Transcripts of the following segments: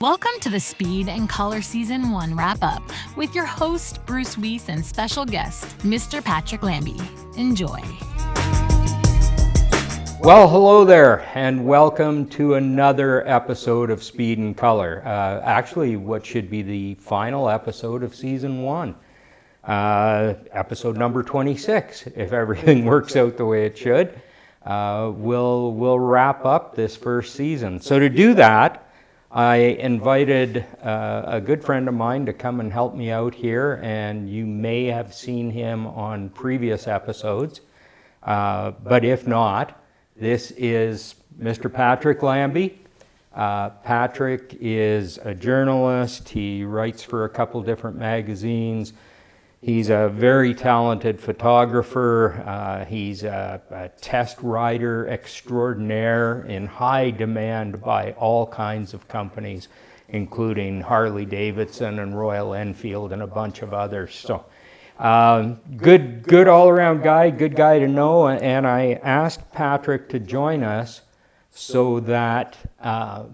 Welcome to the Speed and Kolor Season 1 wrap-up with your host, Bruce Weiss, and special guest, Mr. Patrick Lambie. Enjoy. Well, hello there, and welcome to another episode of Speed and Kolor. Actually, what should be the final episode of Season 1. Episode number 26, if everything works out the way it should. We'll wrap up this first season. So to do that, I invited a good friend of mine to come and help me out here, and you may have seen him on previous episodes, but if not, this is Mr. Patrick Lambie. Patrick is a journalist. He writes for a couple different magazines. He's a very talented photographer. He's a test rider extraordinaire in high demand by all kinds of companies, including Harley Davidson and Royal Enfield and a bunch of others. So good all-around guy, good guy to know. And I asked Patrick to join us so that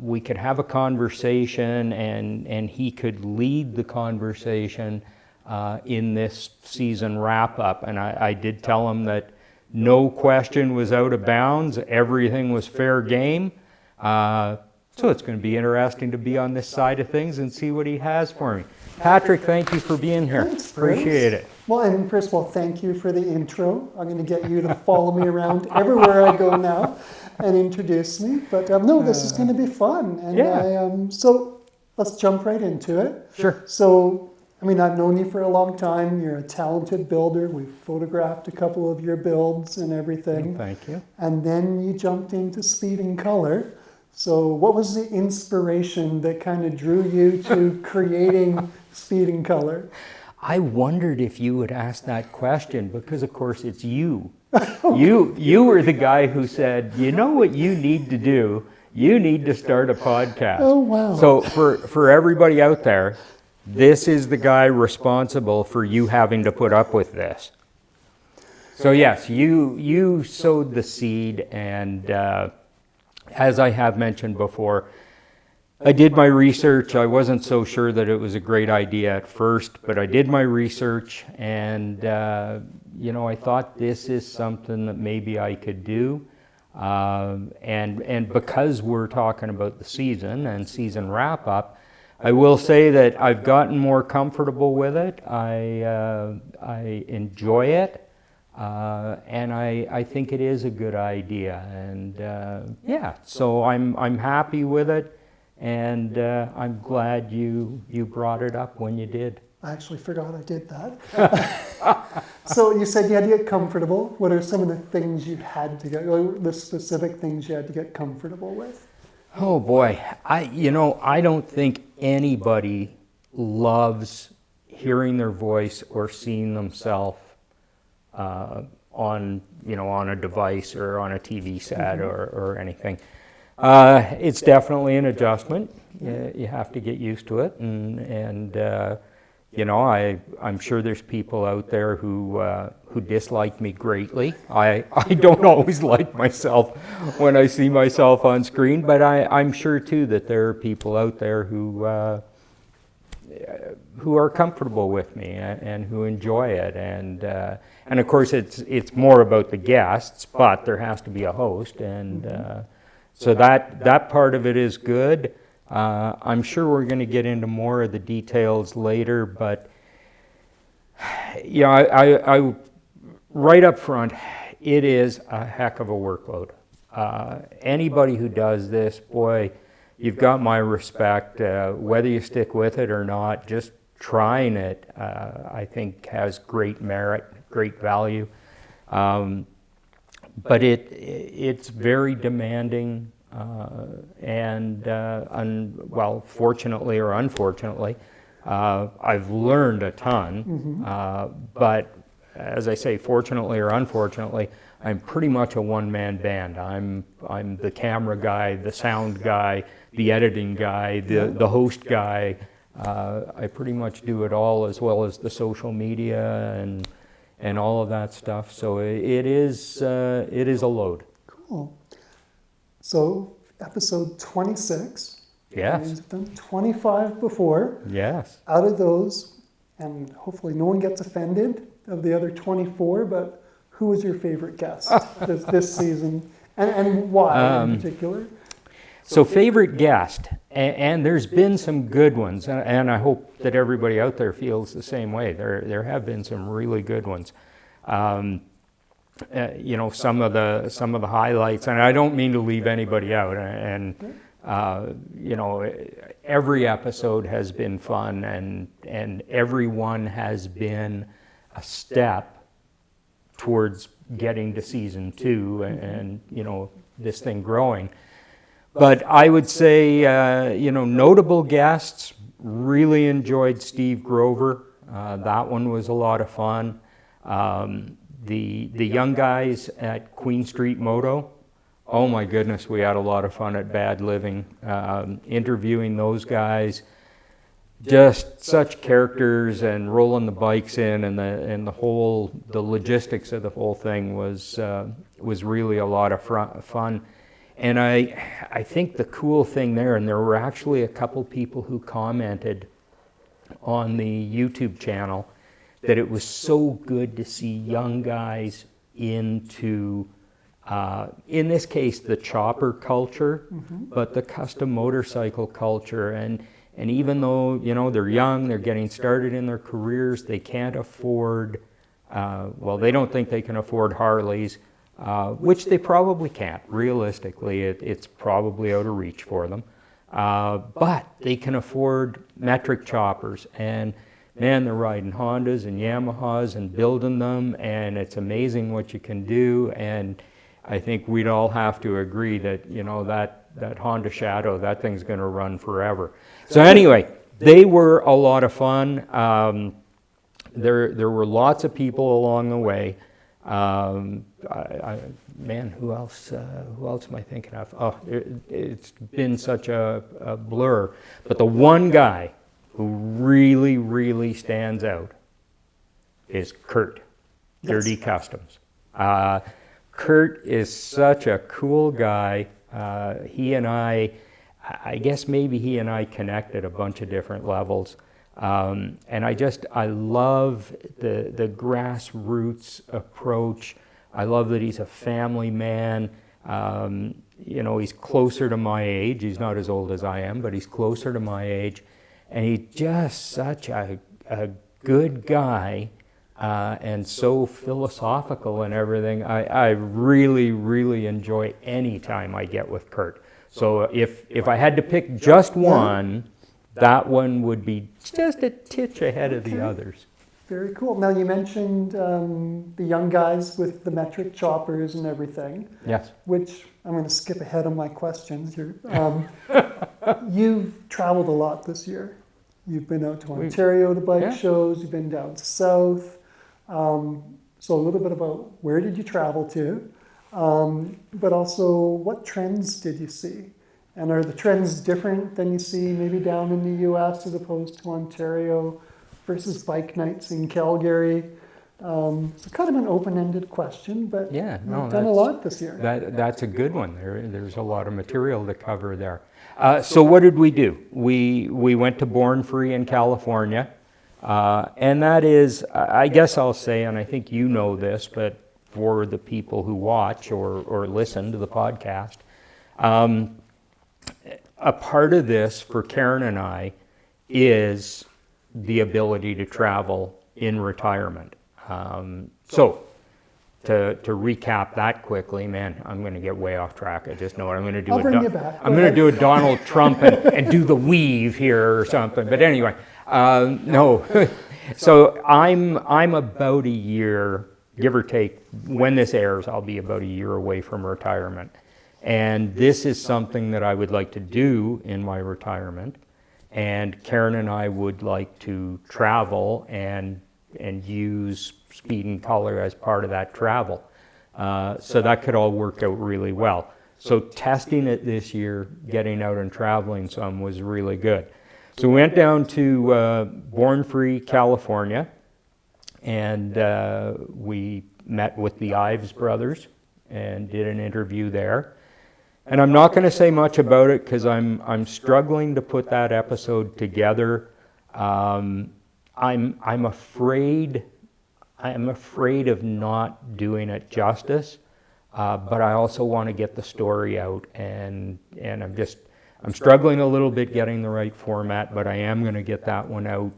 we could have a conversation and he could lead the conversation in this season wrap-up. And I did tell him that no question was out of bounds, everything was fair game. So it's going to be interesting to be on this side of things and see what he has for me. Patrick, thank you for being here. Thanks, Bruce. Appreciate it. Well, and first of all, thank you for the intro. I'm going to get you to follow me around everywhere I go now and introduce me. But no, this is going to be fun. And yeah. So let's jump right into it. Sure. So, I mean, I've known you for a long time. You're a talented builder. We've photographed a couple of your builds and everything. Thank you. And then you jumped into Speed and Kolor. So what was the inspiration that kind of drew you to creating Speed and Kolor? I wondered if you would ask that question because, of course, it's you. You were the guy who said, you know what you need to do? You need to start a podcast. Oh, wow. So for everybody out there, this is the guy responsible for you having to put up with this. So yes, you sowed the seed, and as I have mentioned before, I did my research. I wasn't so sure that it was a great idea at first, but I did my research, and I thought this is something that maybe I could do. And because we're talking about the season and season wrap-up, I will say that I've gotten more comfortable with it. I enjoy it, and I think it is a good idea. And so I'm happy with it, and I'm glad you brought it up when you did. I actually forgot I did that. So you said you had to get comfortable. What are some of the things you had to get, the specific things you had to get comfortable with? Oh boy, I don't think anybody loves hearing their voice or seeing themselves on a device or on a TV set or anything. It's definitely an adjustment. You have to get used to it, and I'm sure there's people out there who dislike me greatly. I don't always like myself when I see myself on screen, but I'm sure too that there are people out there who are comfortable with me and who enjoy it, and of course it's more about the guests, but there has to be a host, and so that part of it is good. I'm sure we're going to get into more of the details later, but I right up front, it is a heck of a workload. Anybody who does this, boy, you've got my respect. Whether you stick with it or not, just trying it, I think has great merit, great value. But it's very demanding. Fortunately or unfortunately, I've learned a ton, but as I say, fortunately or unfortunately, I'm pretty much a one-man band. I'm the camera guy, the sound guy, the editing guy, the host guy. I pretty much do it all, as well as the social media and all of that stuff. So it is a load. Cool. So episode 26. Yes. You've done 25 before. Yes. Out of those, and hopefully no one gets offended of the other 24, but who was your favorite guest this season, and why in particular? So favorite guest, and there's been some good ones, and I hope that everybody out there feels the same way. There have been some really good ones. You know, some of the highlights, and I don't mean to leave anybody out. And you know, every episode has been fun, and everyone has been a step towards getting to season 2, and you know, this thing growing. But I would say, you know, notable guests, really enjoyed Steve Grover. That one was a lot of fun. The young guys at Queen Street Moto, oh my goodness, we had a lot of fun at Bad Living. Interviewing those guys, just such characters, and rolling the bikes in, and the logistics of the whole thing was really a lot of fun. And I think the cool thing there, and there were actually a couple people who commented on the YouTube channel, that it was so good to see young guys into, in this case, the chopper culture, but the custom motorcycle culture. And even though, you know, they're young, they're getting started in their careers, they can't afford, well, they don't think they can afford Harleys, which they probably can't. Realistically, it's probably out of reach for them. But they can afford metric choppers, and man, they're riding Hondas and Yamahas and building them, and it's amazing what you can do. And I think we'd all have to agree that, you know, that Honda Shadow, that thing's going to run forever. So anyway, they were a lot of fun. There were lots of people along the way. Man, who else am I thinking of? Oh, it's been such a blur. But the one guy who really, really stands out is Kurt, Dirty Customs. Kurt is such a cool guy. He and I guess maybe he and I connect at a bunch of different levels. And I love the grassroots approach. I love that he's a family man. You know, he's closer to my age. He's not as old as I am, but he's closer to my age. And he's just such a good guy, and so philosophical and everything. I really, really enjoy any time I get with Kurt. So if I had to pick just one, that one would be just a titch ahead of the others. Very cool. Now, you mentioned the young guys with the metric choppers and everything. Yes. Which I'm going to skip ahead on my questions here. You've traveled a lot this year. You've been out to Ontario to bike shows. You've been down south. So a little bit about where did you travel to, but also what trends did you see? And are the trends different than you see maybe down in the US as opposed to Ontario versus bike nights in Calgary? So kind of an open-ended question, but you've done a lot this year. That's a good one. There's a lot of material to cover there. So what did we do? We went to Born Free in California, and that is, I guess I'll say, and I think you know this, but for the people who watch or listen to the podcast, a part of this for Karen and I is the ability to travel in retirement. So to recap that quickly, man, I'm going to get way off track. I just know what I'm going to do. I'll bring you back. I'm going to do a Donald Trump and do the weave here or something. But anyway, no. So I'm about a year, give or take, when this airs, I'll be about a year away from retirement. And this is something that I would like to do in my retirement. And Karen and I would like to travel and use Speed and Kolor as part of that travel. So that could all work out really well. So testing it this year, getting out and traveling some was really good. So we went down to Born Free, California, and we met with the Ives brothers and did an interview there. And I'm not going to say much about it because I'm struggling to put that episode together. I'm afraid of not doing it justice, but I also want to get the story out, and I'm struggling a little bit getting the right format, but I am going to get that one out.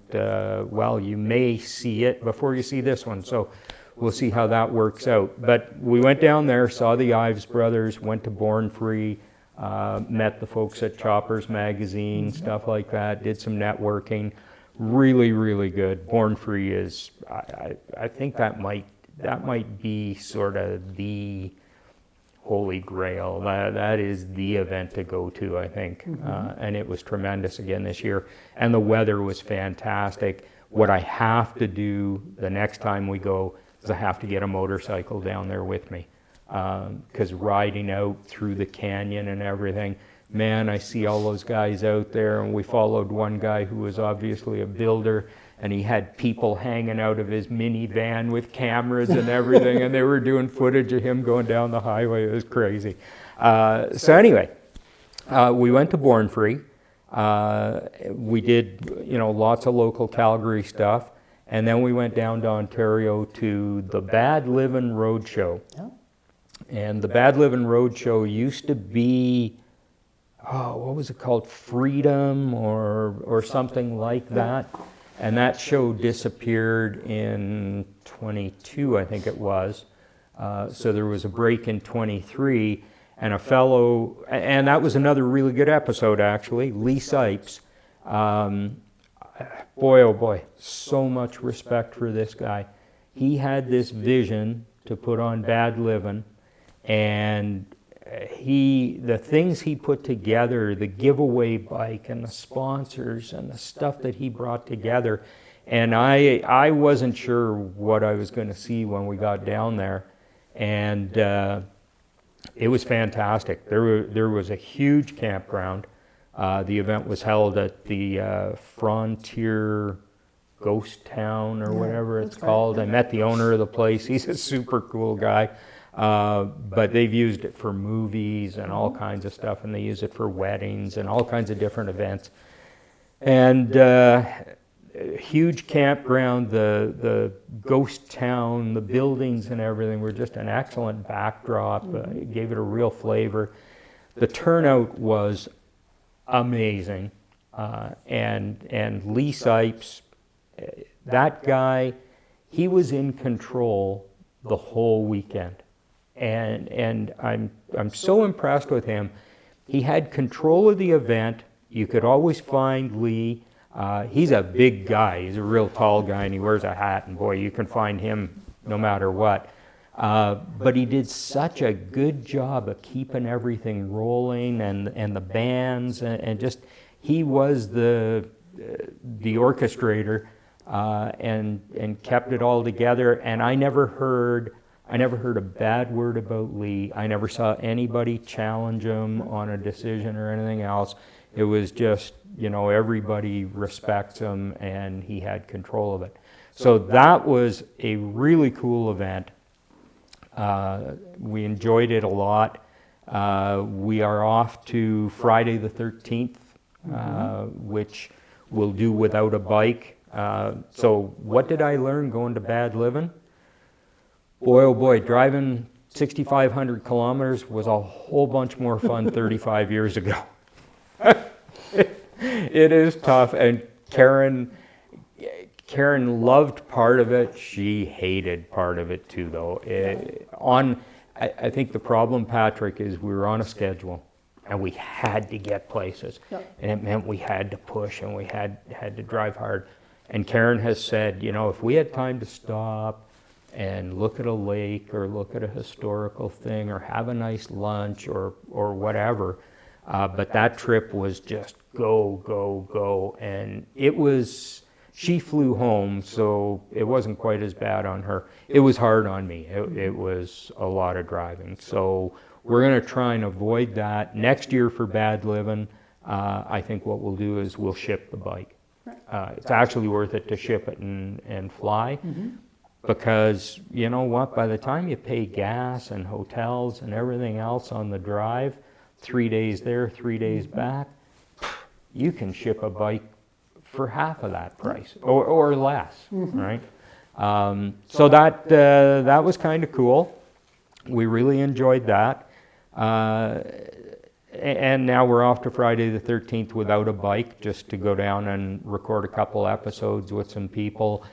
Well, you may see it before you see this one, so we'll see how that works out. But we went down there, saw the Ives brothers, went to Born Free, met the folks at Choppers Magazine, stuff like that, did some networking. Really, really good. Born Free is, I think that might be sort of the holy grail. That is the event to go to, I think. And it was tremendous again this year. And the weather was fantastic. What I have to do the next time we go is I have to get a motorcycle down there with me. Because riding out through the canyon and everything, man, I see all those guys out there, and we followed one guy who was obviously a builder, and he had people hanging out of his minivan with cameras and everything, and they were doing footage of him going down the highway. It was crazy. So anyway, we went to Born Free. We did, lots of local Calgary stuff, and then we went down to Ontario to the Bad Livin' Roadshow. Yeah. And the Bad Livin' Roadshow used to be, what was it called? Freedom or something like that. And that show disappeared in 22, I think it was. So there was a break in 23, and a fellow, and that was another really good episode actually, Lee Sipes. Boy, oh boy, so much respect for this guy. He had this vision to put on Bad Livin', and the things he put together, the giveaway bike and the sponsors and the stuff that he brought together, and I wasn't sure what I was going to see when we got down there, and it was fantastic. There was a huge campground. The event was held at the Frontier Ghost Town or whatever it's called. I met the owner of the place. He's a super cool guy. But they've used it for movies and all kinds of stuff, and they use it for weddings and all kinds of different events. And huge campground, the ghost town, the buildings and everything were just an excellent backdrop. It gave it a real flavor. The turnout was amazing. And Lee Sipes, that guy, he was in control the whole weekend. And I'm so impressed with him. He had control of the event. You could always find Lee. He's a big guy. He's a real tall guy, and he wears a hat, and boy, you can find him no matter what. But he did such a good job of keeping everything rolling, and the bands, and just, he was the orchestrator, and kept it all together. And I never heard a bad word about Lee. I never saw anybody challenge him on a decision or anything else. It was just, everybody respects him, and he had control of it. So that was a really cool event. We enjoyed it a lot. We are off to Friday the 13th, which we'll do without a bike. So what did I learn going to Bad Livin'? Boy, oh boy, driving 6,500 kilometers was a whole bunch more fun 35 years ago. It is tough, and Karen loved part of it. She hated part of it too, though. I think the problem, Patrick, is we were on a schedule, and we had to get places. Yep. And it meant we had to push, and we had to drive hard. And Karen has said, if we had time to stop and look at a lake or look at a historical thing or have a nice lunch or whatever. But that trip was just go, go, go. And she flew home, so it wasn't quite as bad on her. It was hard on me. It was a lot of driving. So we're going to try and avoid that. Next year for Bad Livin', I think what we'll do is we'll ship the bike. It's actually worth it to ship it and fly. Because, you know what, by the time you pay gas and hotels and everything else on the drive, 3 days there, 3 days back, you can ship a bike for half of that price or less, right? So that was kind of cool. We really enjoyed that. And now we're off to Friday the 13th without a bike, just to go down and record a couple episodes with some people.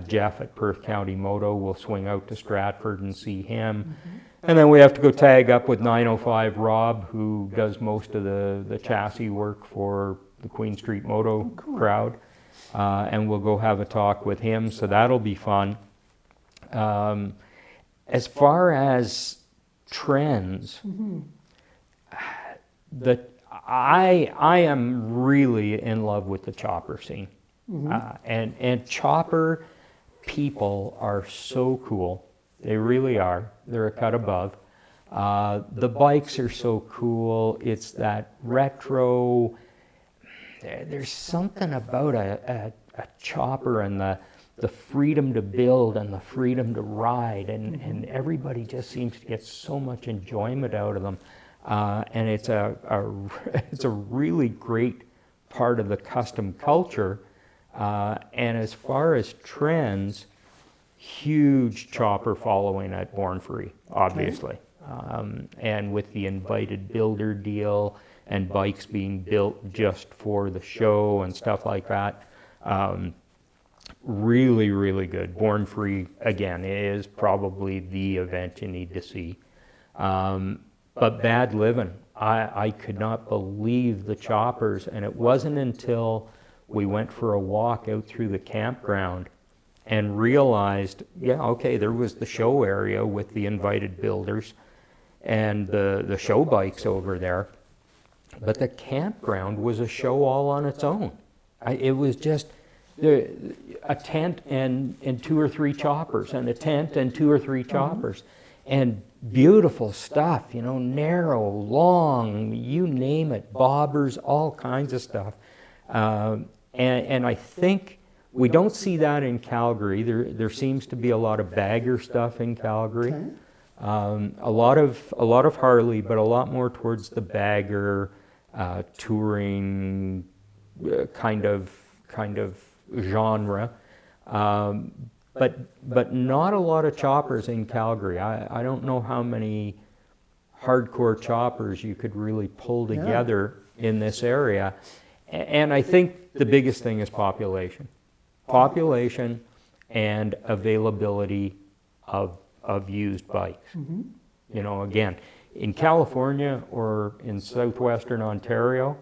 Jeff at Perth County Moto will swing out to Stratford and see him. And then we have to go tag up with 905 Rob, who does most of the chassis work for the Queen Street Moto crowd. And we'll go have a talk with him, so that'll be fun. As far as trends, I am really in love with the chopper scene. And chopper people are so cool. They really are. They're a cut above. The bikes are so cool. It's that retro. There's something about a chopper and the freedom to build and the freedom to ride, and everybody just seems to get so much enjoyment out of them. And it's a really great part of the custom culture. And as far as trends, huge chopper following at Born Free, obviously. And with the invited builder deal and bikes being built just for the show and stuff like that, really, really good. Born Free, again, is probably the event you need to see. But Bad Livin', I could not believe the choppers, and it wasn't until we went for a walk out through the campground and realized, yeah, okay, there was the show area with the invited builders and the show bikes over there, but the campground was a show all on its own. It was just a tent and 2 or 3 choppers, and a tent and 2 or 3 choppers, and beautiful stuff, you know, narrow, long, you name it, bobbers, all kinds of stuff. And I think we don't see that in Calgary. There seems to be a lot of bagger stuff in Calgary. A lot of Harley, but a lot more towards the bagger, touring kind of genre. But not a lot of choppers in Calgary. I don't know how many hardcore choppers you could really pull together in this area. And I think the biggest thing is population. Population and availability of used bikes. You know, again, in California or in southwestern Ontario,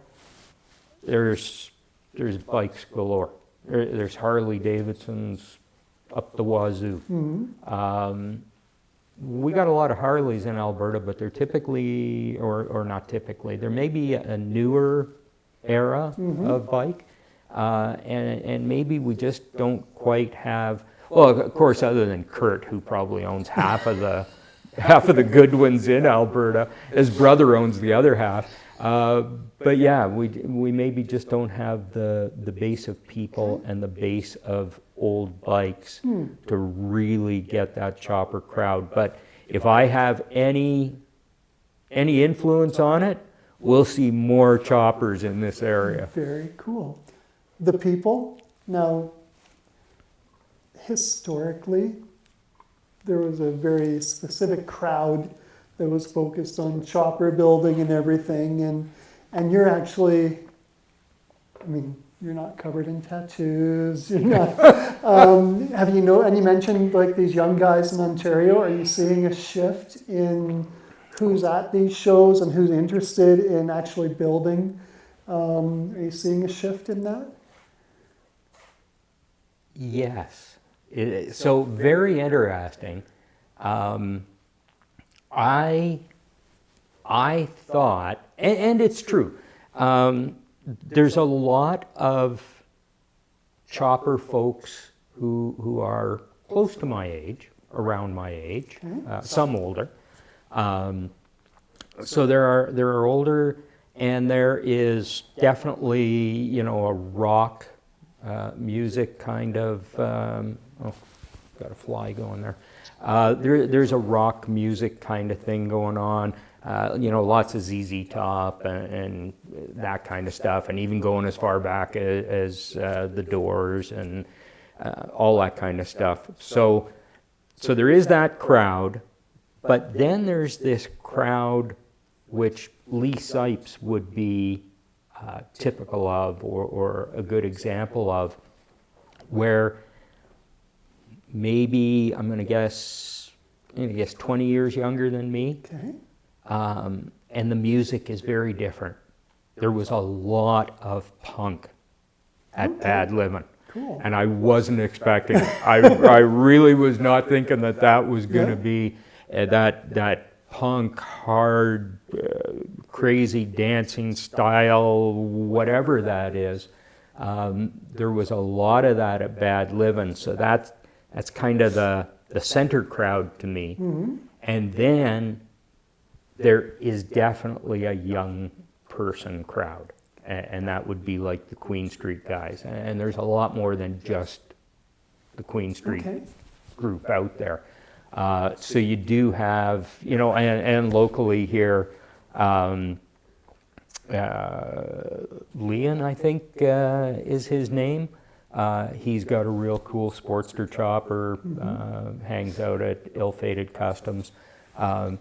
there's bikes galore. There's Harley Davidsons up the wazoo. We got a lot of Harleys in Alberta, but they're typically, or not typically, there may be a newer era of bike, and maybe we just don't quite have, well, of course, other than Kurt, who probably owns half of the good ones in Alberta. His brother owns the other half. But yeah, we maybe just don't have the base of people and the base of old bikes to really get that chopper crowd. But if I have any influence on it, we'll see more choppers in this area. Very cool. The people, now, historically, there was a very specific crowd that was focused on chopper building and everything, and you're actually, I mean, you're not covered in tattoos, you're not, have you know, and you mentioned like these young guys in Ontario, are you seeing a shift in who's at these shows and who's interested in actually building? Are you seeing a shift in that? Yes. So very interesting. I thought, and it's true, there's a lot of chopper folks who are close to my age, around my age, some older. So there are older, and there is definitely, you know, a rock music kind of, got a fly going there. There's a rock music kind of thing going on. lots of ZZ Top and that kind of stuff, and even going as far back as the Doors and all that kind of stuff. So there is that crowd, but then there's this crowd which Lee Sipes would be typical of, or a good example of, where maybe I'm going to guess 20 years younger than me. Okay. And the music is very different. There was a lot of punk at Bad Living. Cool. And I wasn't expecting it. I really was not thinking that was going to be that punk, hard, crazy dancing style, whatever that is. There was a lot of that at Bad Living. So that's kind of the center crowd to me. Mm-hmm. And then there is definitely a young person crowd, and that would be like the Queen Street guys. And there's a lot more than just the Queen Street group out there. So you do have, and locally here, Leon, I think is his name. He's got a real cool Sportster chopper, hangs out at Ill-Fated Customs.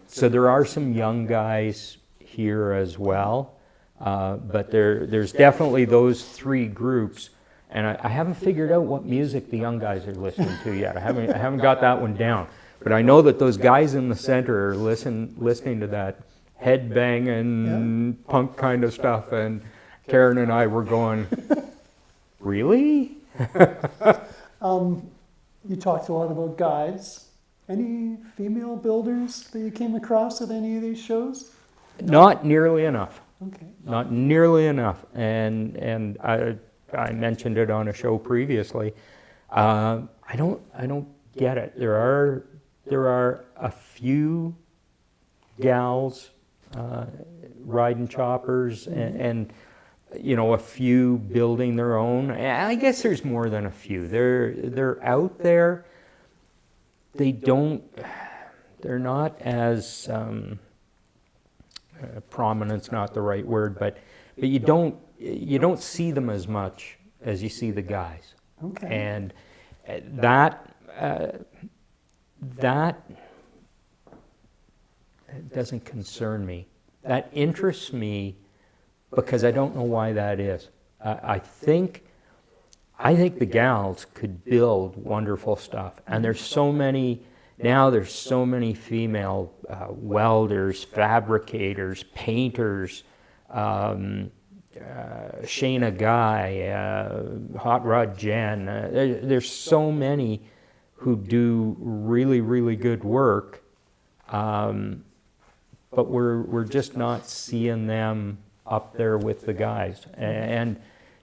So there are some young guys here as well, but there's definitely those three groups, and I haven't figured out what music the young guys are listening to yet. I haven't got that one down, but I know that those guys in the center are listening to that head-banging punk kind of stuff, and Karen and I were going, really? You talked a lot about guides. Any female builders that you came across at any of these shows? Not nearly enough. Okay. Not nearly enough. And I mentioned it on a show previously. I don't get it. There are a few gals riding choppers and a few building their own. I guess there's more than a few. They're out there. They're not as prominent's not the right word, but you don't see them as much as you see the guys. Okay. And that doesn't concern me. That interests me because I don't know why that is. I think the gals could build wonderful stuff, and there's so many female welders, fabricators, painters, Shayna Guy, Hot Rod Jen. There's so many who do really, really good work, but we're just not seeing them up there with the guys. And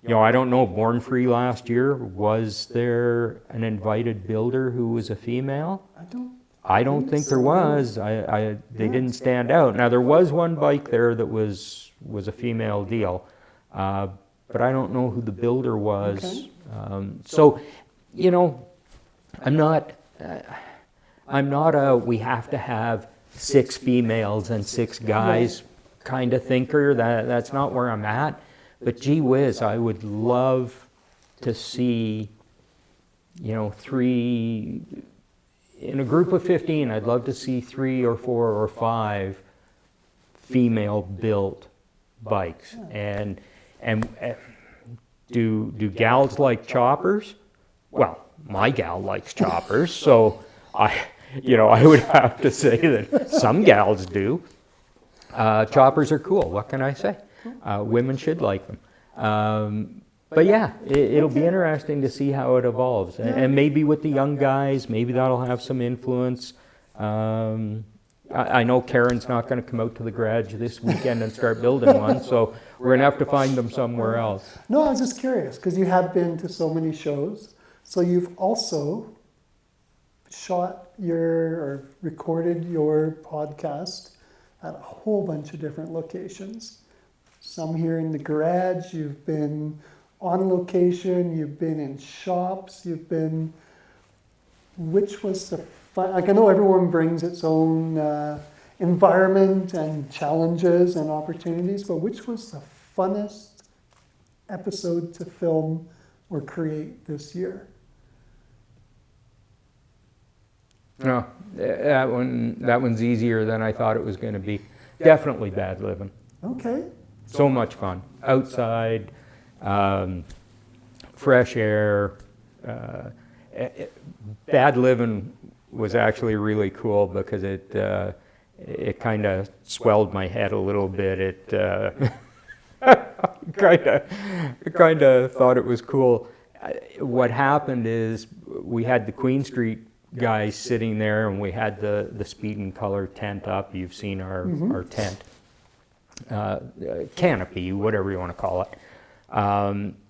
I don't know, Born Free last year, was there an invited builder who was a female? I don't think there was. They didn't stand out. Now, there was one bike there that was a female deal, but I don't know who the builder was. Okay. I'm not a we have to have 6 females and 6 guys kind of thinker. That's not where I'm at. But gee whiz, I would love to see, 3, in a group of 15, I'd love to see 3 or 4 or 5 female built bikes. And do gals like choppers? Well, my gal likes choppers, so I would have to say that some gals do. Choppers are cool, what can I say? Women should like them. But yeah, it'll be interesting to see how it evolves. And maybe with the young guys, maybe that'll have some influence. I know Karen's not going to come out to the garage this weekend and start building one, so we're going to have to find them somewhere else. No, I was just curious, because you have been to so many shows. So you've also shot or recorded your podcast at a whole bunch of different locations. Some here in the garage, you've been on location, you've been in shops, which was the fun, I know everyone brings its own environment and challenges and opportunities, but which was the funnest episode to film or create this year? No, that one's easier than I thought it was going to be. Definitely Bad Living. Okay. So much fun. Outside, fresh air. Bad Living was actually really cool because it kind of swelled my head a little bit. It kind of thought it was cool. What happened is we had the Queen Street guys sitting there, and we had the Speed and Kolor tent up. You've seen our tent, canopy, whatever you want to call it.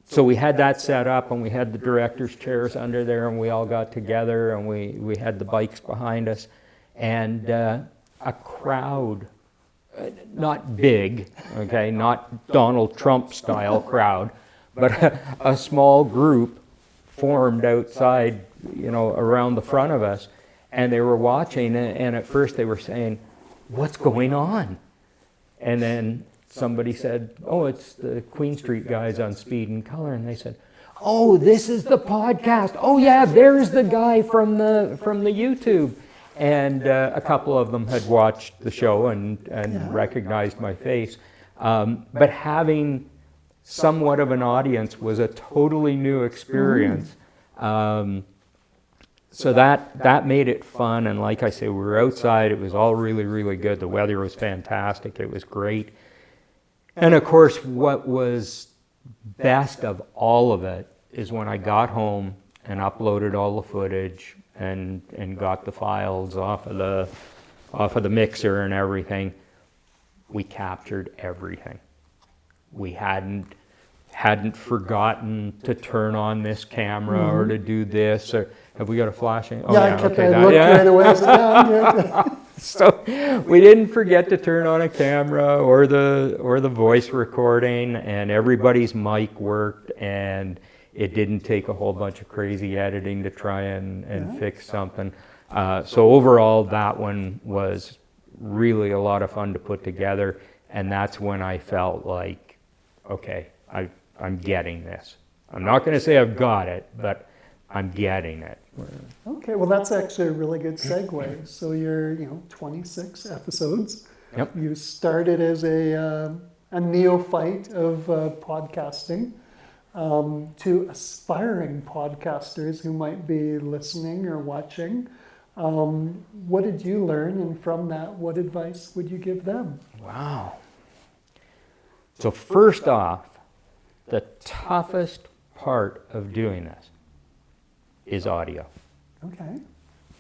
So we had that set up, and we had the director's chairs under there, and we all got together, and we had the bikes behind us, and a crowd, not big, okay, not Donald Trump style crowd, but a small group formed outside, around the front of us, and they were watching, and at first they were saying, "What's going on?" And then somebody said, "Oh, it's the Queen Street guys on Speed and Kolor," and they said, "Oh, this is the podcast. Oh yeah, there's the guy from the YouTube." And a couple of them had watched the show and recognized my face, but having somewhat of an audience was a totally new experience. So that made it fun, and like I say, we were outside. It was all really, really good. The weather was fantastic. It was great. And of course, what was best of all of it is when I got home and uploaded all the footage and got the files off of the mixer and everything. We captured everything. We hadn't forgotten to turn on this camera or to do this, or have we got a flashing? Oh, I looked right away. I said, So we didn't forget to turn on a camera or the voice recording, and everybody's mic worked, and it didn't take a whole bunch of crazy editing to try and fix something. So overall, that one was really a lot of fun to put together, and that's when I felt like, okay, I'm getting this. I'm not going to say I've got it, but I'm getting it. Okay, well that's actually a really good segue. So you're 26 episodes. Yep. You started as a neophyte of podcasting to aspiring podcasters who might be listening or watching. What did you learn, and from that, what advice would you give them? Wow. So first off, the toughest part of doing this is audio. Okay.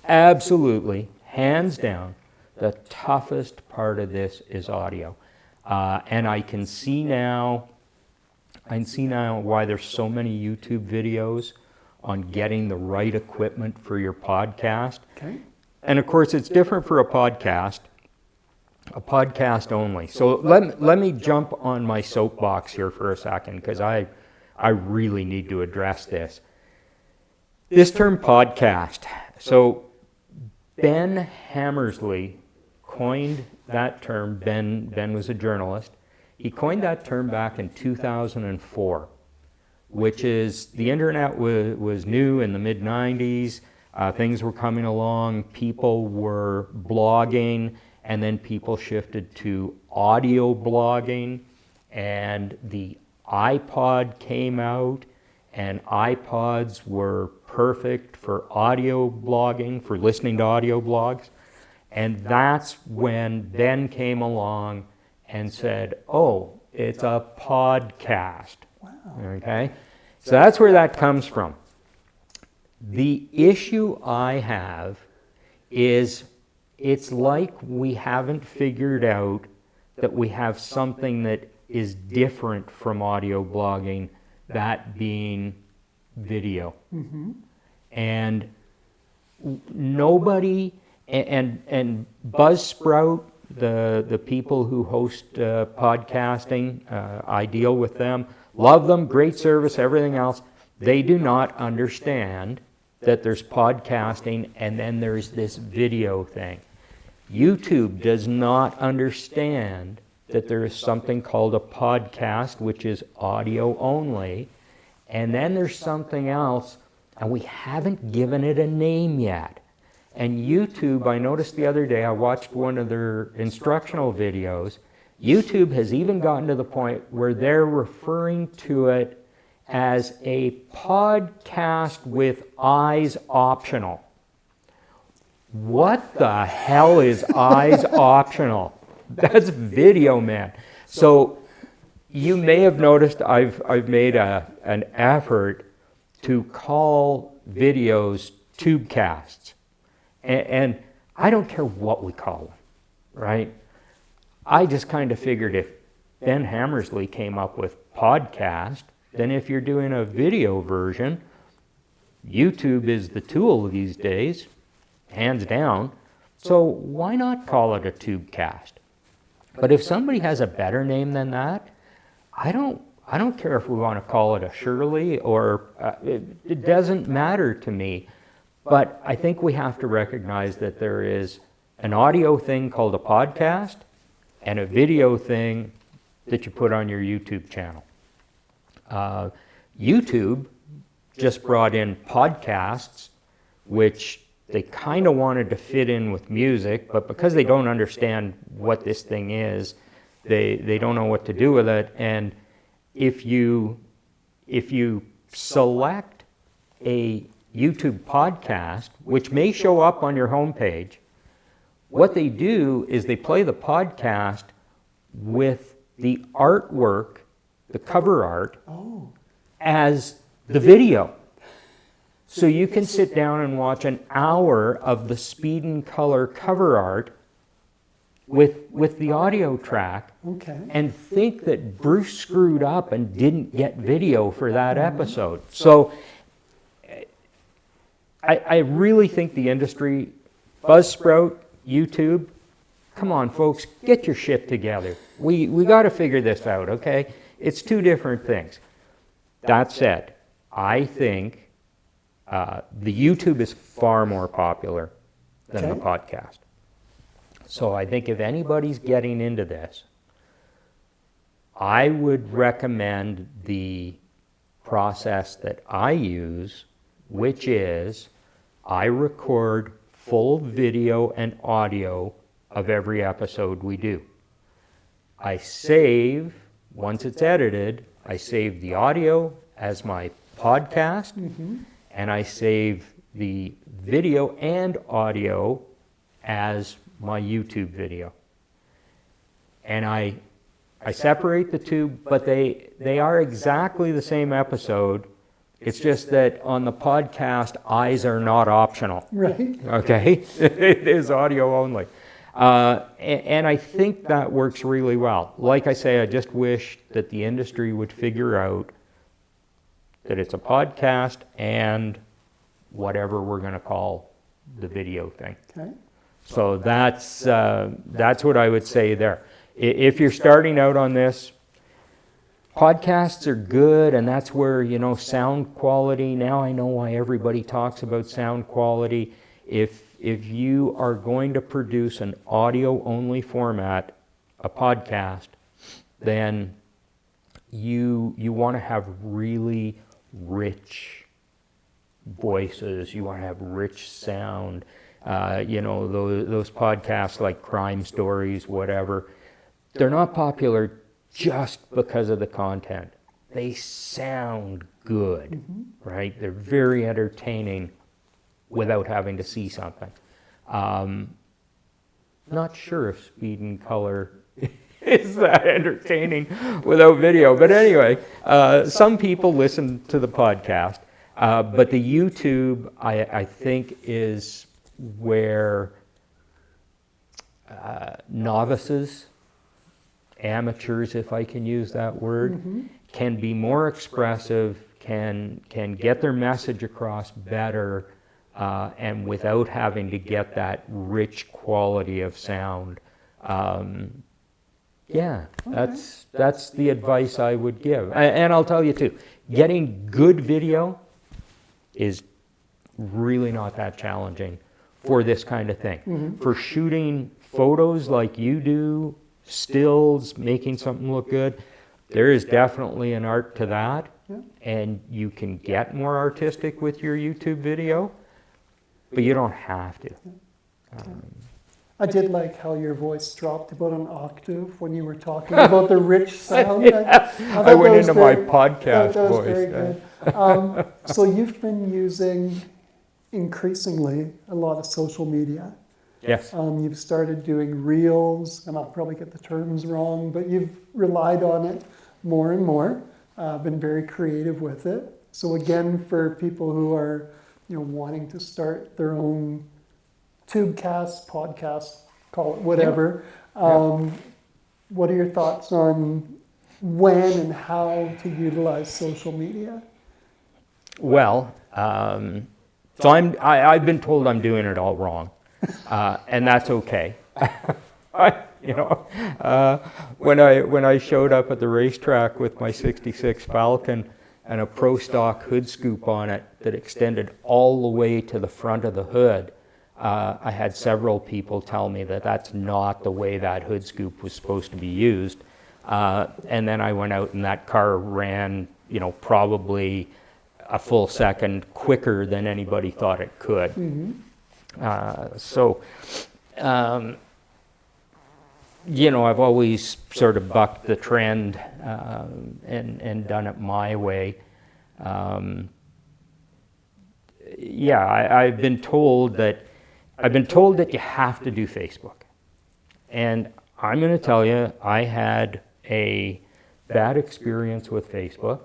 Absolutely, hands down, the toughest part of this is audio. And I can see now why there's so many YouTube videos on getting the right equipment for your podcast. Okay. And of course, it's different for a podcast only. So let me jump on my soapbox here for a second, because I really need to address this. This term podcast. So Ben Hammersley coined that term. Ben was a journalist. He coined that term back in 2004, which is the internet was new in the mid-90s. Things were coming along. People were blogging, and then people shifted to audio blogging, and the iPod came out, and iPods were perfect for audio blogging, for listening to audio blogs. And that's when Ben came along and said, "Oh, it's a podcast." Wow. Okay? So that's where that comes from. The issue I have is it's like we haven't figured out that we have something that is different from audio blogging, that being video. Mm-hmm. And nobody, and Buzzsprout, the people who host podcasting, I deal with them, love them, great service, everything else. They do not understand that there's podcasting and then there's this video thing. YouTube does not understand that there is something called a podcast, which is audio only, and then there's something else, and we haven't given it a name yet. And YouTube, I noticed the other day, I watched one of their instructional videos, YouTube has even gotten to the point where they're referring to it as a podcast with eyes optional. What the hell is eyes optional? That's video, man. So you may have noticed I've made an effort to call videos tubecasts. And I don't care what we call them, right? I just kind of figured if Ben Hammersley came up with podcast, then if you're doing a video version, YouTube is the tool these days, hands down. So why not call it a tubecast? But if somebody has a better name than that, I don't care if we want to call it a Shirley or it doesn't matter to me. But I think we have to recognize that there is an audio thing called a podcast and a video thing that you put on your YouTube channel. YouTube just brought in podcasts, which they kind of wanted to fit in with music, but because they don't understand what this thing is, they don't know what to do with it. And if you select a YouTube podcast, which may show up on your homepage, what they do is they play the podcast with the artwork, the cover art, as the video. So you can sit down and watch an hour of the Speed and Color cover art with the audio track, and think that Bruce screwed up and didn't get video for that episode. So I really think the industry, Buzzsprout, YouTube, come on folks, get your shit together. We got to figure this out, okay? It's two different things. That said, I think the YouTube is far more popular than the podcast. So I think if anybody's getting into this, I would recommend the process that I use, which is I record full video and audio of every episode we do. I save, once it's edited, I save the audio as my podcast, and I save the video and audio as my YouTube video. And I separate the two, but they are exactly the same episode. It's just that on the podcast, eyes are not optional. Right. Okay? It is audio only. And I think that works really well. Like I say, I just wish that the industry would figure out that it's a podcast and whatever we're going to call the video thing. Okay. So that's what I would say there. If you're starting out on this, podcasts are good, and that's where, sound quality. Now I know why everybody talks about sound quality. If you are going to produce an audio-only format, a podcast, then you want to have really rich voices. You want to have rich sound. Those podcasts like Crime Stories, whatever, they're not popular just because of the content. They sound good, right? They're very entertaining without having to see something. Not sure if Speed and Color is that entertaining without video, but anyway, some people listen to the podcast, but the YouTube, I think, is where novices, amateurs, if I can use that word, can be more expressive, can get their message across better, and without having to get that rich quality of sound. That's the advice I would give. And I'll tell you too, getting good video is really not that challenging for this kind of thing. For shooting photos like you do, stills, making something look good, there is definitely an art to that. And you can get more artistic with your YouTube video, but you don't have to. I did like how your voice dropped about an octave when you were talking about the rich sound. I went into my podcast that was voice. very good. So you've been using increasingly a lot of social media. Yes. You've started doing reels, and I'll probably get the terms wrong, but you've relied on it more and more. Been very creative with it. So again, for people who are, wanting to start their own tubecast, podcast, call it whatever. What are your thoughts on when and how to utilize social media? Well, so I've been told I'm doing it all wrong, and that's okay. When I showed up at the racetrack with my '66 Falcon and a Pro Stock hood scoop on it that extended all the way to the front of the hood, I had several people tell me that that's not the way that hood scoop was supposed to be used. And then I went out and that car ran, probably a full second quicker than anybody thought it could. I've always sort of bucked the trend and done it my way. I've been told that you have to do Facebook. And I'm going to tell you, I had a bad experience with Facebook.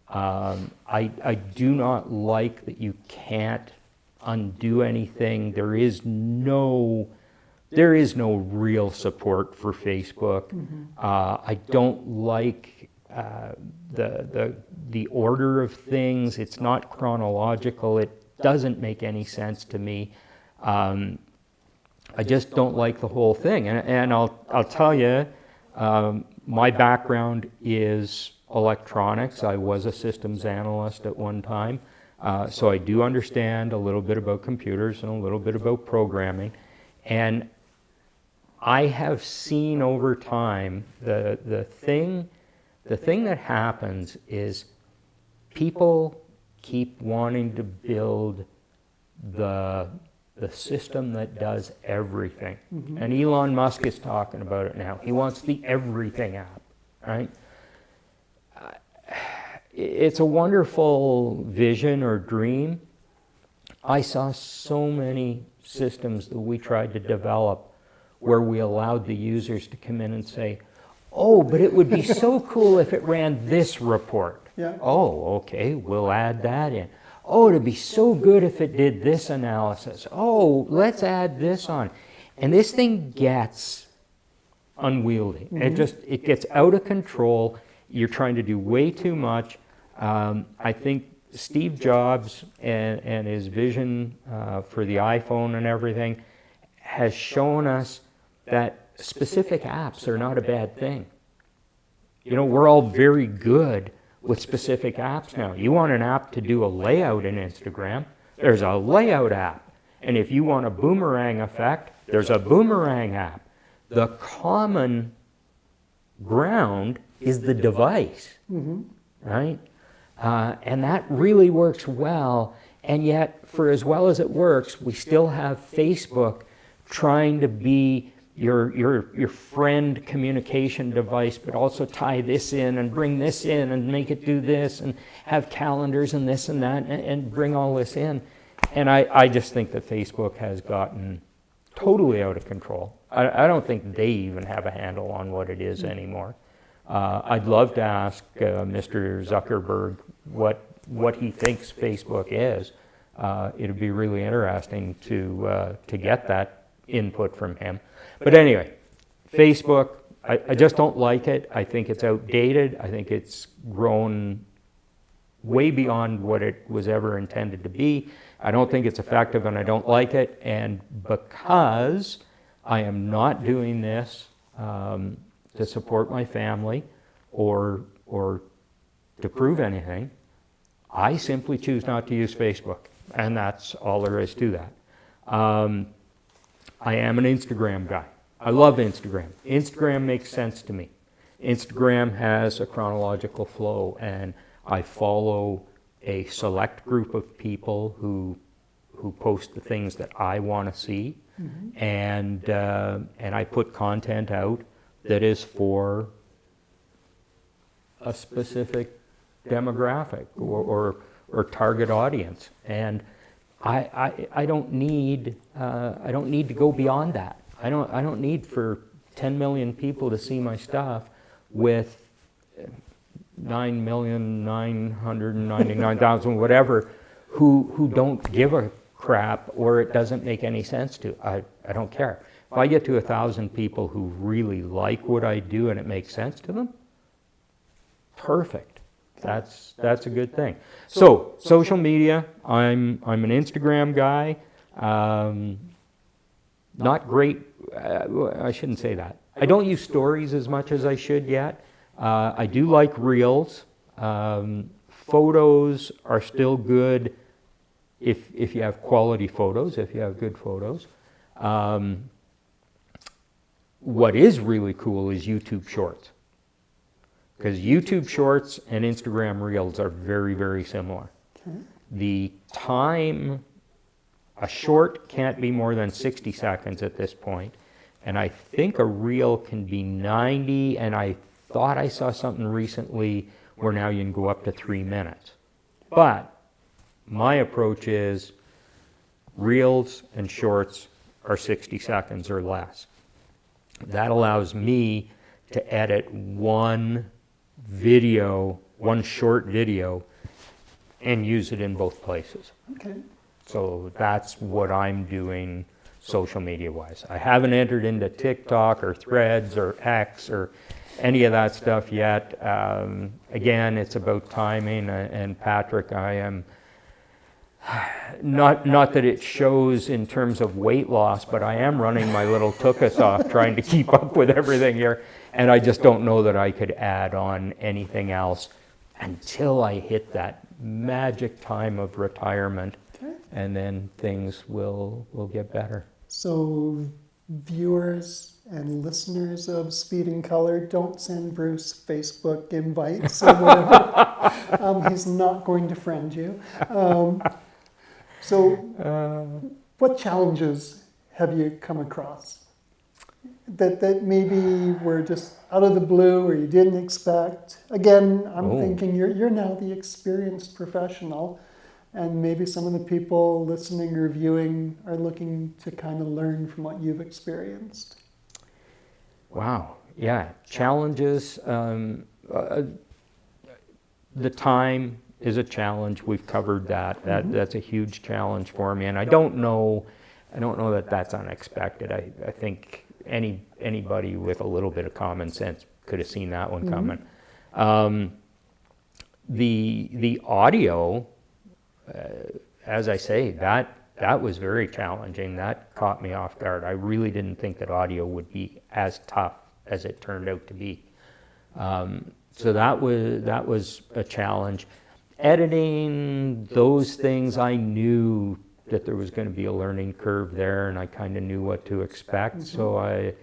I do not like that you can't undo anything. There is no real support for Facebook. I don't like the order of things. It's not chronological. It doesn't make any sense to me. I just don't like the whole thing. And I'll tell you, my background is electronics. I was a systems analyst at one time. So I do understand a little bit about computers and a little bit about programming. And I have seen over time the thing that happens is people keep wanting to build the system that does everything. And Elon Musk is talking about it now. He wants the everything app, right? It's a wonderful vision or dream. I saw so many systems that we tried to develop where we allowed the users to come in and say, oh, but it would be so cool if it ran this report. Oh, okay, we'll add that in. Oh, it'd be so good if it did this analysis. Oh, let's add this on. And this thing gets unwieldy. It gets out of control. You're trying to do way too much. I think Steve Jobs and his vision for the iPhone and everything has shown us that specific apps are not a bad thing. We're all very good with specific apps now. You want an app to do a layout in Instagram, there's a layout app. And if you want a boomerang effect, there's a boomerang app. The common ground is the device, right? And that really works well. And yet, for as well as it works, we still have Facebook trying to be your friend communication device, but also tie this in and bring this in and make it do this and have calendars and this and that and bring all this in. And I just think that Facebook has gotten totally out of control. I don't think they even have a handle on what it is anymore. I'd love to ask Mr. Zuckerberg what he thinks Facebook is. It'd be really interesting to get that input from him. But anyway, Facebook, I just don't like it. I think it's outdated. I think it's grown way beyond what it was ever intended to be. I don't think it's effective and I don't like it. And because I am not doing this to support my family or to prove anything, I simply choose not to use Facebook. And that's all there is to that. I am an Instagram guy. I love Instagram. Instagram makes sense to me. Instagram has a chronological flow, and I follow a select group of people who post the things that I want to see, and I put content out that is for a specific demographic or target audience, and I don't need to go beyond that. I don't need for 10 million people to see my stuff with 9,999,000 whatever who don't give a crap or it doesn't make any sense to. I don't care. If I get to 1,000 people who really like what I do and it makes sense to them, perfect. That's a good thing. So social media, I'm an Instagram guy. Not great. I shouldn't say that. I don't use stories as much as I should yet. I do like reels. Photos are still good if you have quality photos, if you have good photos. What is really cool is YouTube Shorts. Because YouTube Shorts and Instagram Reels are very, very similar. Okay. The time, a short can't be more than 60 seconds at this point, and I think a reel can be 90, and I thought I saw something recently where now you can go up to 3 minutes. But my approach is reels and shorts are 60 seconds or less. That allows me to edit one short video, and use it in both places. Okay. So that's what I'm doing social media wise. I haven't entered into TikTok or Threads or X or any of that stuff yet. Again, it's about timing, and Patrick, I am not that it shows in terms of weight loss, but I am running my little tuchus off trying to keep up with everything here, and I just don't know that I could add on anything else until I hit that magic time of retirement, and then things will get better. So viewers and listeners of Speed and Color, don't send Bruce Facebook invites or whatever. He's not going to friend you. So what challenges have you come across that maybe were just out of the blue or you didn't expect? Again, I'm thinking you're now the experienced professional, and maybe some of the people listening or viewing are looking to kind of learn from what you've experienced. Wow. Yeah. Challenges. The time is a challenge. We've covered that. That's a huge challenge for me, and I don't know that that's unexpected. I think anybody with a little bit of common sense could have seen that one coming. The audio, as I say, that was very challenging. That caught me off guard. I really didn't think that audio would be as tough as it turned out to be. So that was a challenge. Editing, those things, I knew that there was going to be a learning curve there, and I kind of knew what to expect. So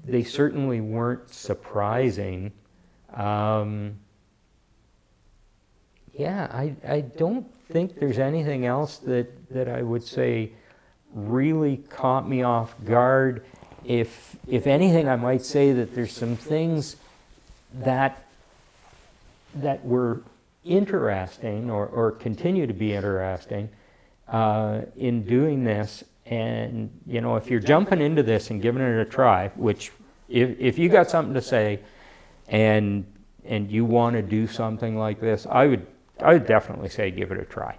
they certainly weren't surprising. I don't think there's anything else that I would say really caught me off guard. If anything, I might say that there's some things that were interesting or continue to be interesting in doing this. And if you're jumping into this and giving it a try, which if you got something to say and you want to do something like this, I would definitely say give it a try.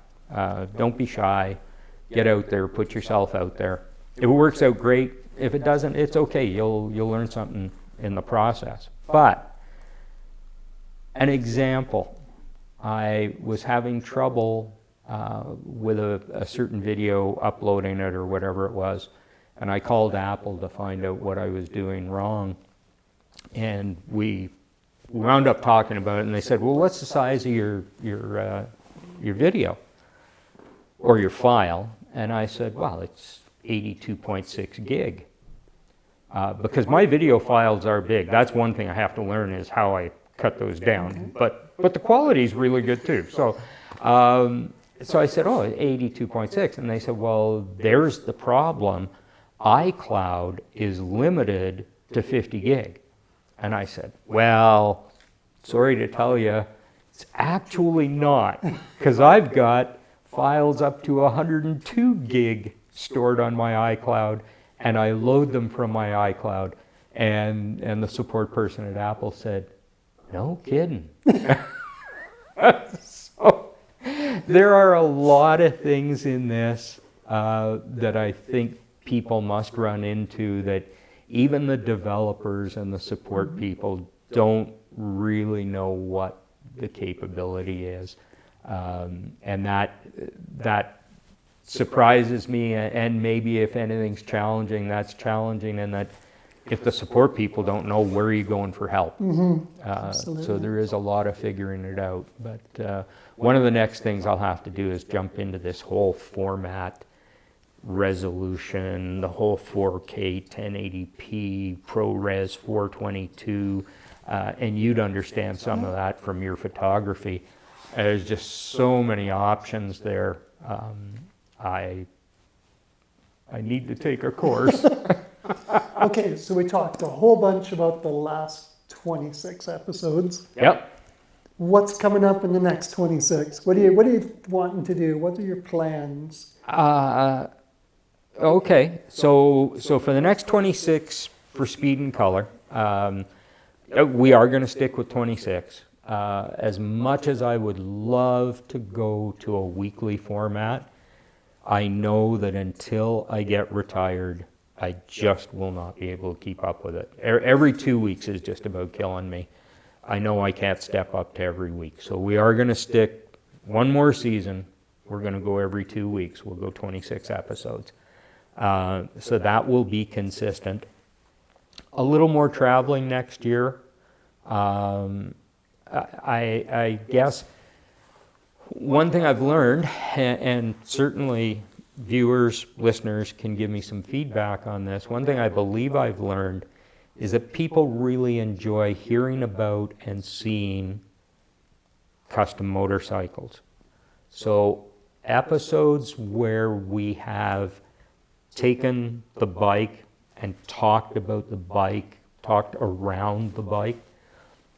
Don't be shy. Get out there. Put yourself out there. If it works out, great. If it doesn't, it's okay. You'll learn something in the process. But an example, I was having trouble with a certain video, uploading it or whatever it was, and I called Apple to find out what I was doing wrong. And we wound up talking about it, and they said, well, what's the size of your video or your file? And I said, well, it's 82.6 gig. Because my video files are big. That's one thing I have to learn is how I cut those down. But the quality is really good too. So I said, oh, 82.6. And they said, well, there's the problem. iCloud is limited to 50 gig. And I said, well, sorry to tell you, it's actually not. Because I've got files up to 102 gig stored on my iCloud, and I load them from my iCloud. And the support person at Apple said, no kidding. So there are a lot of things in this that I think people must run into, that even the developers and the support people don't really know what the capability is. And that surprises me, and maybe if anything's challenging, that's challenging, and that if the support people don't know, where are you going for help? So there is a lot of figuring it out. But one of the next things I'll have to do is jump into this whole format, resolution, the whole 4K 1080p, ProRes 422, and you'd understand some of that from your photography. There's just so many options there. I need to take a course. Okay, so we talked a whole bunch about the last 26 episodes. Yep. What's coming up in the next 26? What are you wanting to do? What are your plans? Okay, so for the next 26 for Speed and Color, we are going to stick with 26. As much as I would love to go to a weekly format, I know that until I get retired, I just will not be able to keep up with it. Every 2 weeks is just about killing me. I know I can't step up to every week. So we are going to stick one more season. We're going to go every 2 weeks. We'll go 26 episodes. So that will be consistent. A little more traveling next year. I guess one thing I've learned, and certainly viewers, listeners can give me some feedback on this. One thing I believe I've learned is that people really enjoy hearing about and seeing custom motorcycles. So episodes where we have taken the bike and talked about the bike, talked around the bike,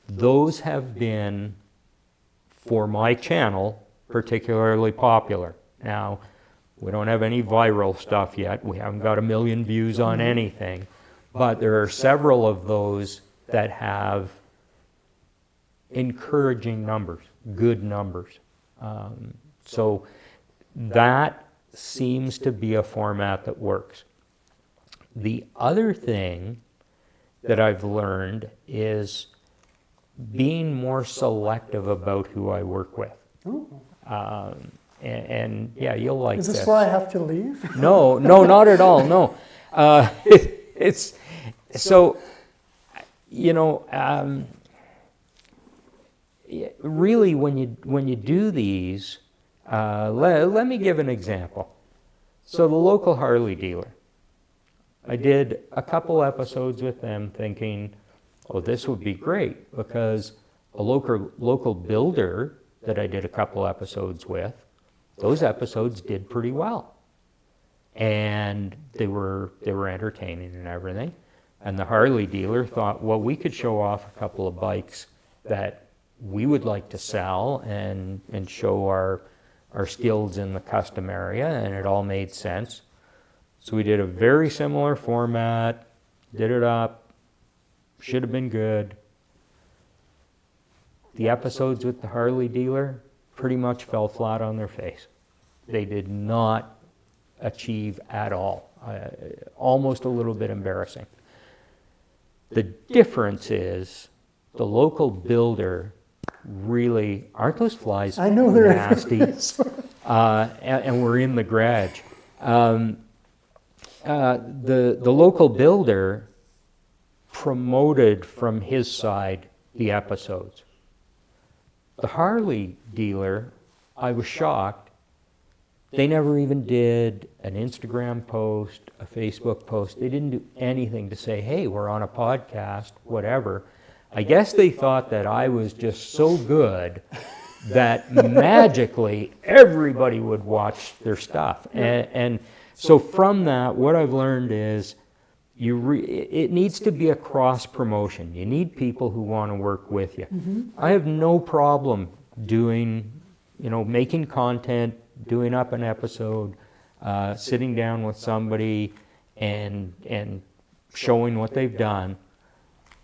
those have been, for my channel, particularly popular. Now, we don't have any viral stuff yet. We haven't got 1 million views on anything. But there are several of those that have encouraging numbers, good numbers. So that seems to be a format that works. The other thing that I've learned is being more selective about who I work with. And yeah, you'll like this. Is this why I have to leave? No, not at all, no. It's so, you know, really when you do these, let me give an example. So the local Harley dealer, I did a couple episodes with them thinking, oh, this would be great, because a local builder that I did a couple episodes with, those episodes did pretty well. And they were entertaining and everything. And the Harley dealer thought, well, we could show off a couple of bikes that we would like to sell and show our skills in the custom area, and it all made sense. So we did a very similar format, did it up, should have been good. The episodes with the Harley dealer pretty much fell flat on their face. They did not achieve at all. Almost a little bit embarrassing. The difference is the local builder really, aren't those flies I know they're nasty? And we're in the garage. The local builder promoted from his side the episodes. The Harley dealer, I was shocked, They never even did an Instagram post, a Facebook post. They didn't do anything to say, hey, we're on a podcast, whatever. I guess they thought that I was just so good that magically everybody would watch their stuff. And so from that, what I've learned is it needs to be a cross promotion. You need people who want to work with you. I have no problem doing, making content, doing up an episode, sitting down with somebody and showing what they've done.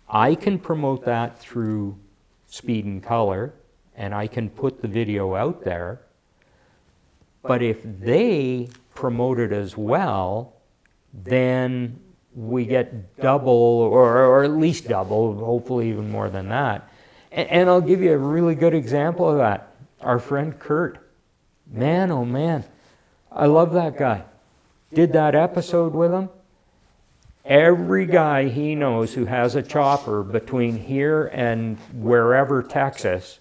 I can promote that through Speed and Kolor, and I can put the video out there. But if they promote it as well, then we get double, or at least double, hopefully even more than that. And I'll give you a really good example of that. Our friend Kurt. Man, oh man, I love that guy. Did that episode with him. Every guy he knows who has a chopper between here and wherever, Texas,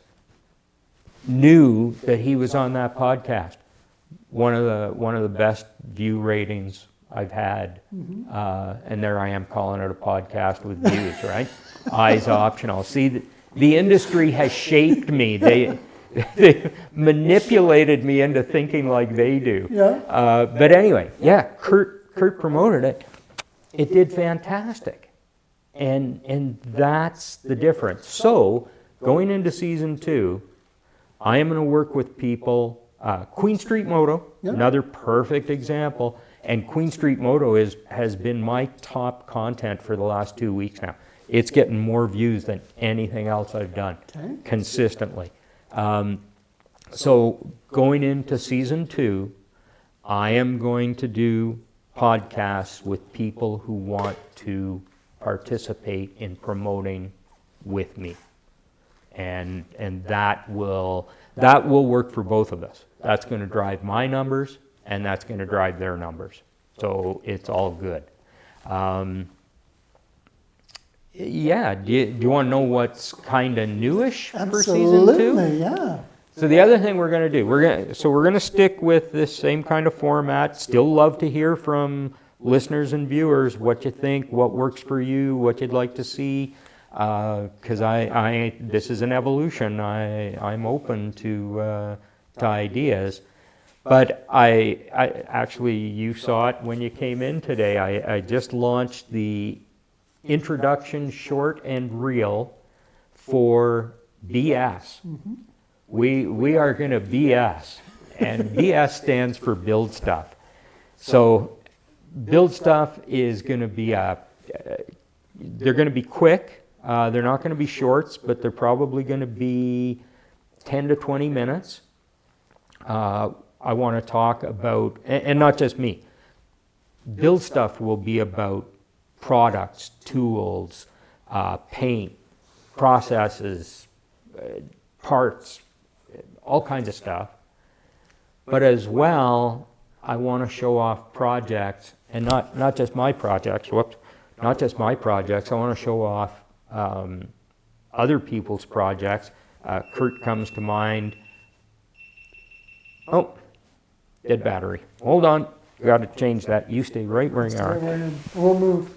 knew that he was on that podcast. One of the best view ratings I've had, and there I am calling it a podcast with views, right? Eyes optional. See, the industry has shaped me. They manipulated me into thinking like they do. Yeah. But anyway, yeah, Kurt promoted it. It did fantastic, and that's the difference. So going into season 2, I am going to work with people. Queen Street Moto, another perfect example. And Queen Street Moto has been my top content for the last 2 weeks now. It's getting more views than anything else I've done consistently. So going into season 2, I am going to do podcasts with people who want to participate in promoting with me. And that will work for both of us. That's going to drive my numbers, and that's going to drive their numbers. So it's all good. Yeah, do you want to know what's kind of newish for season 2? Absolutely, yeah. So the other thing we're going to do, we're going to stick with this same kind of format. Still love to hear from listeners and viewers what you think, what works for you, what you'd like to see. Because this is an evolution. I'm open to ideas. But I actually, you saw it when you came in today. I just launched the introduction short and reel for BS. We are going to BS, and BS stands for build stuff. So build stuff is going to be they're going to be quick. They're not going to be shorts, but they're probably going to be 10 to 20 minutes. I want to talk about, and not just me, build stuff will be about products, tools, paint, processes, parts, all kinds of stuff. But as well, I want to show off projects, and not just my projects, not just my projects. I want to show off other people's projects. Kurt comes to mind. Oh, dead battery. Hold on. Got to change that. You stay right where you are. We'll move.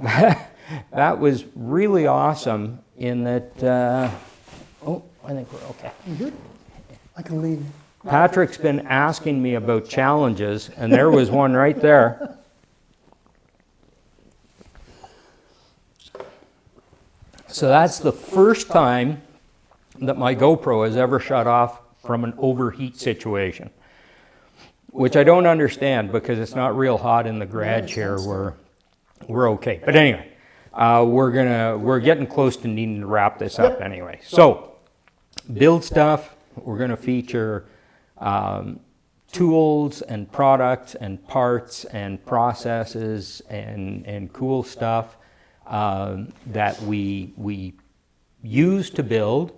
That was really awesome in that, I think we're okay. I can lean. Patrick's been asking me about challenges, and there was one right there. So that's the first time that my GoPro has ever shut off from an overheat situation, which I don't understand because it's not real hot in the garage here. We're okay. But anyway, we're getting close to needing to wrap this up anyway. So build stuff. We're going to feature tools and products and parts and processes and cool stuff that we use to build,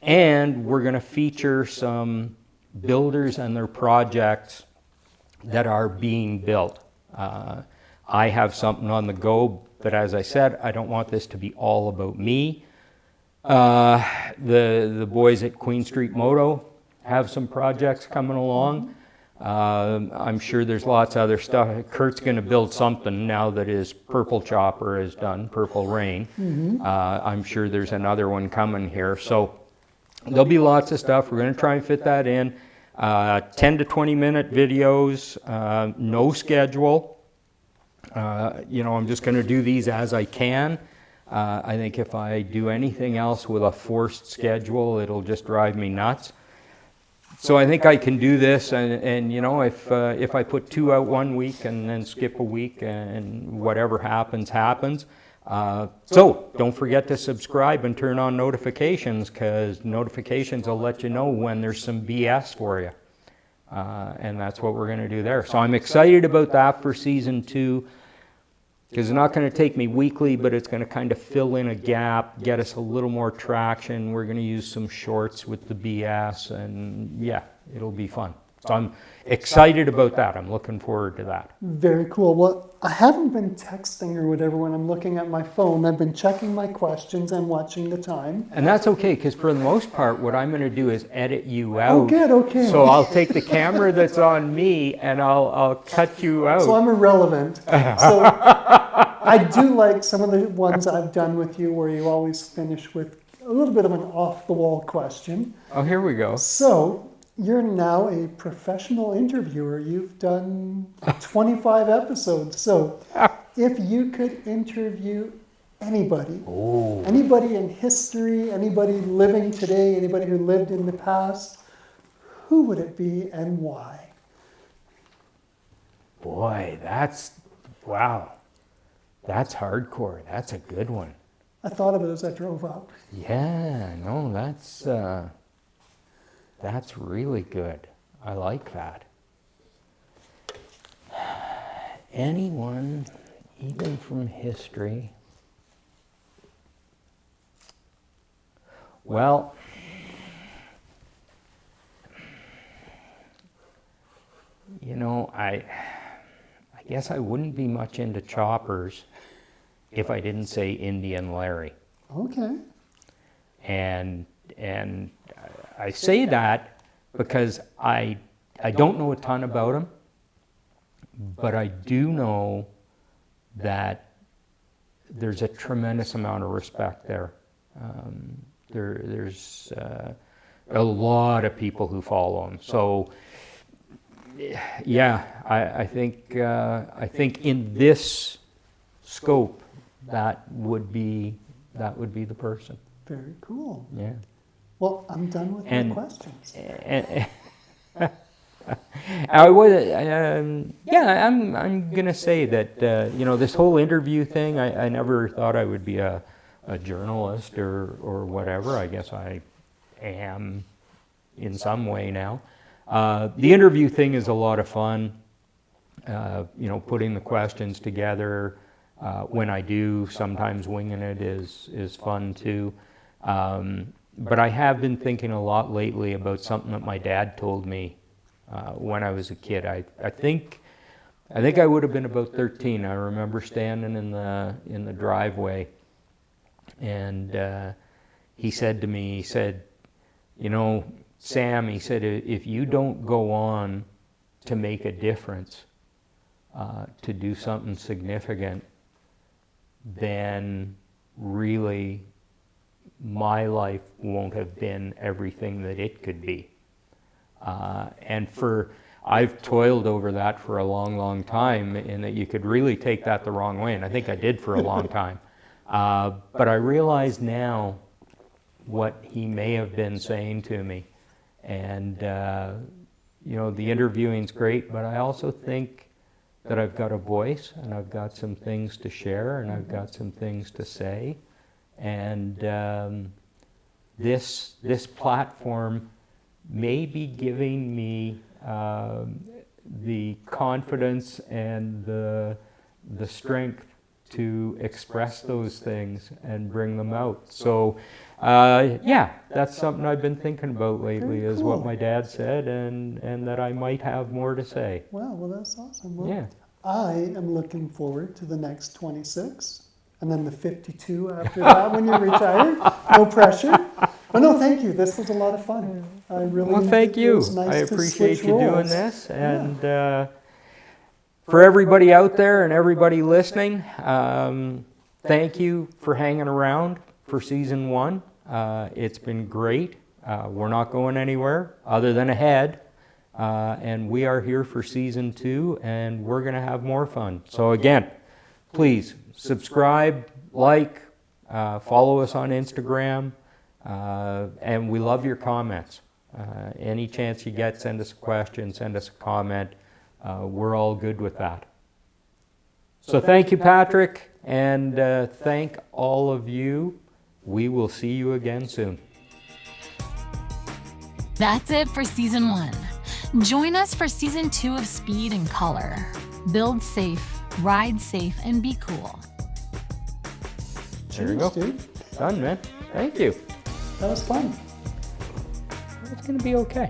and we're going to feature some builders and their projects that are being built. I have something on the go, but as I said, I don't want this to be all about me. The boys at Queen Street Moto have some projects coming along. I'm sure there's lots of other stuff. Kurt's going to build something now that his purple chopper is done, Purple Rain. I'm sure there's another one coming here. So there'll be lots of stuff. We're going to try and fit that in. 10 to 20 minute videos, no schedule. I'm just going to do these as I can. I think if I do anything else with a forced schedule, it'll just drive me nuts. So I think I can do this, and if I put 2 out 1 week and then skip a week and whatever happens, happens. So don't forget to subscribe and turn on notifications, because notifications will let you know when there's some BS for you. And that's what we're going to do there. So I'm excited about that for season 2, because it's not going to take me weekly, but it's going to kind of fill in a gap, get us a little more traction. We're going to use some shorts with the BS, and yeah, it'll be fun. So I'm excited about that. I'm looking forward to that. Very cool. Well, I haven't been texting or whatever when I'm looking at my phone. I've been checking my questions and watching the time. And that's okay, because for the most part, what I'm going to do is edit you out. Oh, good, okay. So I'll take the camera that's on me and I'll cut you out. So I'm irrelevant. So I do like some of the ones I've done with you where you always finish with a little bit of an off-the-wall question. Oh, here we go. So you're now a professional interviewer. You've done 25 episodes. So if you could interview anybody, anybody in history, anybody living today, anybody who lived in the past, who would it be and why? Boy, wow. That's hardcore. That's a good one. I thought of it as I drove up. Yeah, no, that's really good. I like that. Anyone, even from history. Well, I guess I wouldn't be much into choppers if I didn't say Indian Larry. Okay. And I say that because I don't know a ton about him, but I do know that there's a tremendous amount of respect there. There's a lot of people who follow him. So yeah, I think in this scope that would be the person. Very cool. Yeah. Well, I'm done with my questions. I'm gonna say that this whole interview thing. I never thought I would be a journalist or whatever. I guess I am in some way now. The interview thing is a lot of fun. Putting the questions together. When I do, sometimes winging it is fun too. But I have been thinking a lot lately about something that my dad told me when I was a kid. I think I would have been about 13. I remember standing in the driveway, and he said to me, Sam, he said, if you don't go on to make a difference, to do something significant, then really my life won't have been everything that it could be. And I've toiled over that for a long, long time, in that you could really take that the wrong way, and I think I did for a long time. But I realize now what he may have been saying to me. And, the interviewing's great, but I also think that I've got a voice, and I've got some things to share, and I've got some things to say. And this platform may be giving me the confidence and the strength to express those things and bring them out. So that's something I've been thinking about lately. Very is cool. What my dad said, and that I might have more to say. Well, that's awesome. Well, yeah. I am looking forward to the next 26, and then the 52 after that when you're retired. No pressure. But no, thank you. This was a lot of fun. I really Well, thank it you. was nice I to appreciate switch you doing roles. this. And for everybody out there and everybody listening, thank you for hanging around for season 1. It's been great. We're not going anywhere other than ahead. And we are here for season 2, and we're going to have more fun. So again, please subscribe, like, follow us on Instagram, and we love your comments. Any chance you get, send us a question, send us a comment. We're all good with that. So thank you, Patrick, and thank all of you. We will see you again soon. That's it for season 1. Join us for season 2 of Speed and Color. Build safe, ride safe, and be cool. There you go. Dude. Done, man. Thank you. That was fun. It's going to be okay.